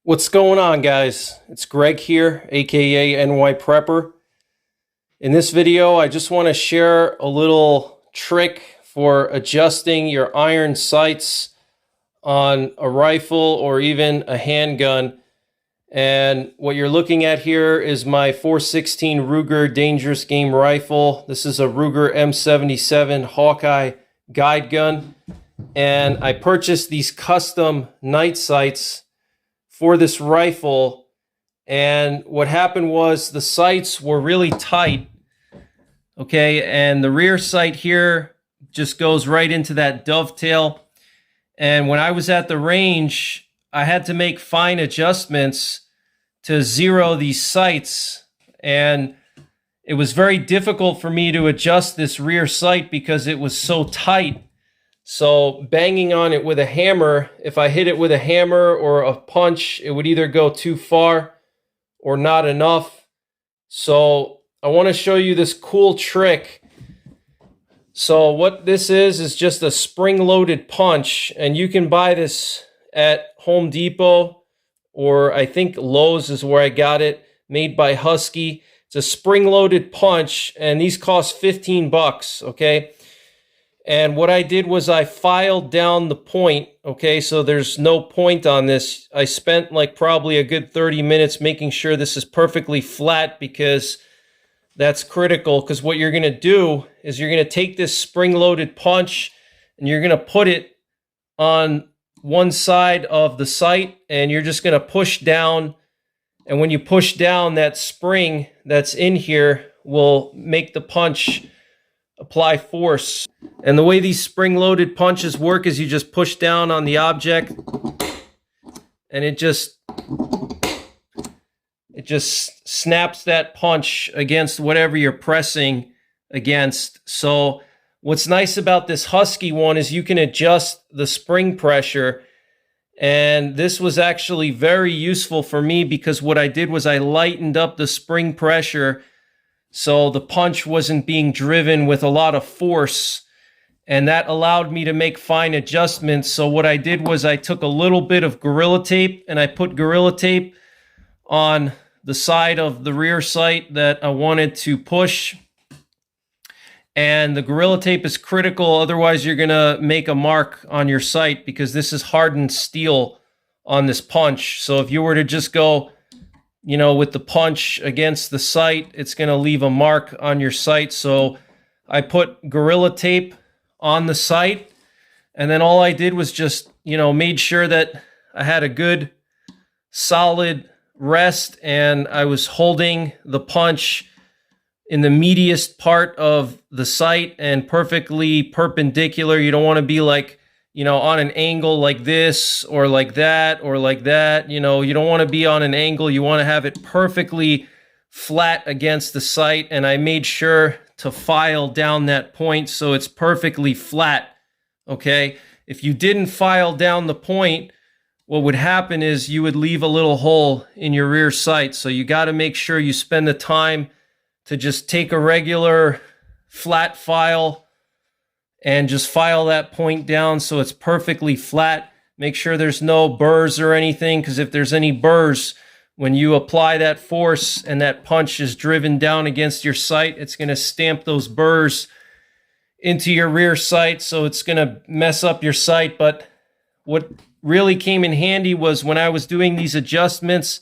What's going on, guys? It's Greg here, aka NYPrepper. In this video, I just want to share a little trick for adjusting your iron sights on a rifle or even a handgun. And what you're looking at here is my 416 Ruger Dangerous Game Rifle. This is a Ruger M77 Hawkeye guide gun. And I purchased these custom night sights for this rifle, and what happened was the sights were really tight, okay, and the rear sight here just goes right into that dovetail. And when I was at the range, I had to make fine adjustments to zero these sights, and it was very difficult for me to adjust this rear sight because it was so tight. So banging on it with a hammer, if I hit it with a hammer or a punch, it would either go too far or not enough. So I want to show you this cool trick. So what this is just a spring-loaded punch, and you can buy this at Home Depot, or I think Lowe's is where I got it, made by Husky. It's a spring-loaded punch, and these cost 15 bucks, okay? And what I did was I filed down the point, okay, so there's no point on this. I spent like probably a good 30 minutes making sure this is perfectly flat, because that's critical, because what you're going to do is you're going to take this spring-loaded punch and you're going to put it on one side of the sight, and you're just going to push down. And when you push down, that spring that's in here will make the punch apply force. And the way these spring-loaded punches work is you just push down on the object and it just snaps that punch against whatever you're pressing against. So what's nice about this Husky one is you can adjust the spring pressure, and this was actually very useful for me because what I did was I lightened up the spring pressure so the punch wasn't being driven with a lot of force, and that allowed me to make fine adjustments. So what I did was I took a little bit of Gorilla Tape and I put Gorilla Tape on the side of the rear sight that I wanted to push. And the Gorilla Tape is critical, otherwise you're gonna make a mark on your sight, because this is hardened steel on this punch. So if you were to just go, you know, with the punch against the sight, it's going to leave a mark on your sight. So I put Gorilla Tape on the sight, and then all I did was just, you know, made sure that I had a good solid rest, and I was holding the punch in the meatiest part of the sight and perfectly perpendicular. You don't want to be like, you know, on an angle like this or like that or like that. You know, you don't want to be on an angle. You want to have it perfectly flat against the sight. And I made sure to file down that point so it's perfectly flat, okay? If you didn't file down the point, what would happen is you would leave a little hole in your rear sight. So you got to make sure you spend the time to just take a regular flat file and just file that point down so it's perfectly flat. Make sure there's no burrs or anything, because if there's any burrs, when you apply that force and that punch is driven down against your sight, it's going to stamp those burrs into your rear sight, so it's going to mess up your sight. But what really came in handy was when I was doing these adjustments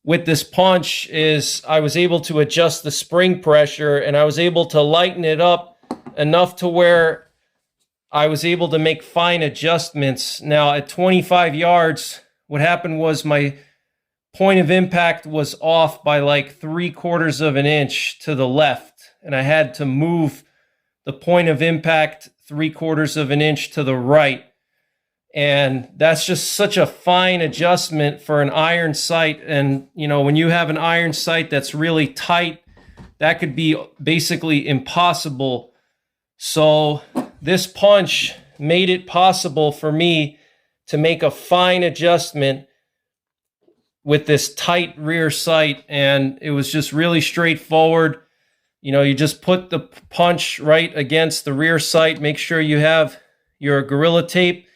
with this punch is I was able to adjust the spring pressure, and I was able to lighten it up enough to where I was able to make fine adjustments. Now at 25 yards, what happened was my point of impact was off by like 3/4 of an inch to the left, and I had to move the point of impact 3/4 of an inch to the right. And that's just such a fine adjustment for an iron sight. And you know, when you have an iron sight that's really tight, that could be basically impossible. So this punch made it possible for me to make a fine adjustment with this tight rear sight, and it was just really straightforward. You know, you just put the punch right against the rear sight, make sure you have your Gorilla Tape,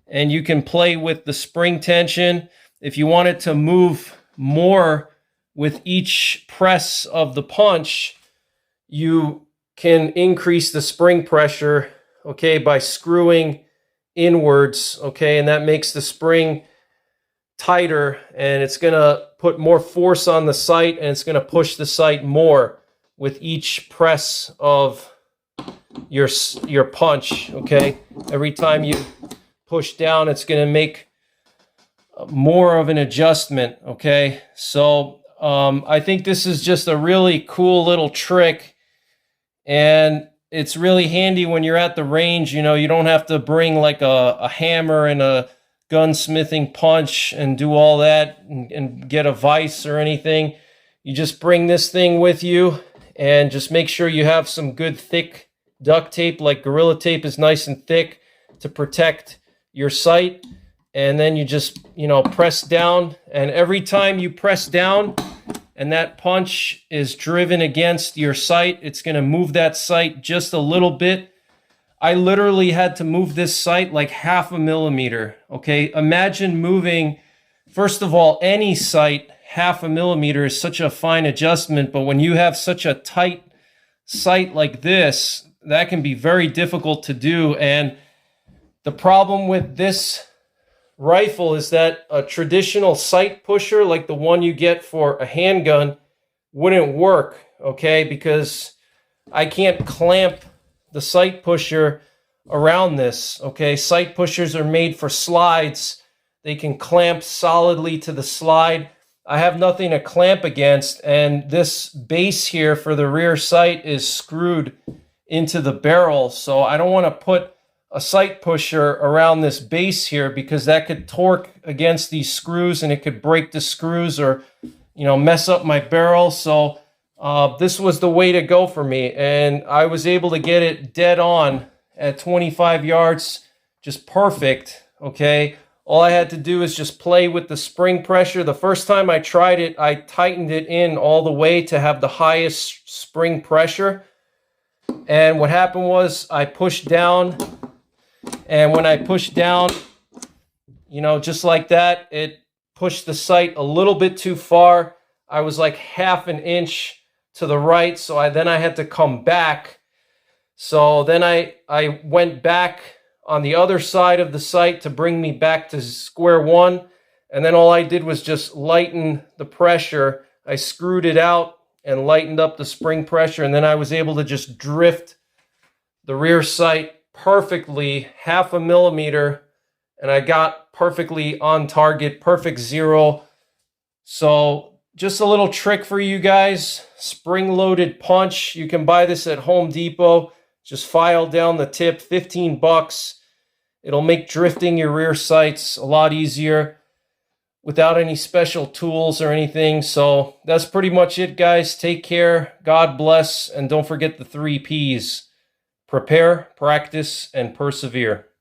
and you can play with the spring tension. if you want it to move more with each press of the punch, you can increase the spring pressure, okay, by screwing inwards, okay, and that makes the spring tighter, and it's going to put more force on the sight, and it's going to push the sight more with each press of your punch, okay? Every time you push down, it's going to make more of an adjustment, okay? So I think this is just a really cool little trick, and it's really handy when you're at the range. You know, you don't have to bring like a hammer and a gunsmithing punch and do all that and get a vise or anything. You just bring this thing with you, and just make sure you have some good thick duct tape, like Gorilla Tape is nice and thick to protect your sight. And then you just, you know, press down, and every time you press down and that punch is driven against your sight, it's going to move that sight just a little bit. I literally had to move this sight like 0.5 millimeter. Okay, imagine moving, first of all, any sight 0.5 millimeter is such a fine adjustment, but when you have such a tight sight like this, that can be very difficult to do. And the problem with this rifle is that a traditional sight pusher like the one you get for a handgun wouldn't work, okay, because I can't clamp the sight pusher around this, okay? Sight pushers are made for slides. They can clamp solidly to the slide. I have nothing to clamp against, and this base here for the rear sight is screwed into the barrel, so I don't want to put a sight pusher around this base here, because that could torque against these screws and it could break the screws or, you know, mess up my barrel. So this was the way to go for me, and I was able to get it dead on at 25 yards, just perfect, okay? All I had to do is just play with the spring pressure. The first time I tried it, I tightened it in all the way to have the highest spring pressure, and what happened was I pushed down. And when I pushed down, you know, just like that, it pushed the sight a little bit too far. I was like 1/2 inch to the right, so I had to come back. So then I went back on the other side of the sight to bring me back to square one. And then all I did was just lighten the pressure. I screwed it out and lightened up the spring pressure, and then I was able to just drift the rear sight perfectly 0.5 millimeter, and I got perfectly on target, perfect zero. So just a little trick for you guys, spring-loaded punch. You can buy this at Home Depot. Just file down the tip, 15 bucks. It'll make drifting your rear sights a lot easier without any special tools or anything. So that's pretty much it, guys. Take care, God bless, and don't forget the 3 Ps. Prepare, practice, and persevere.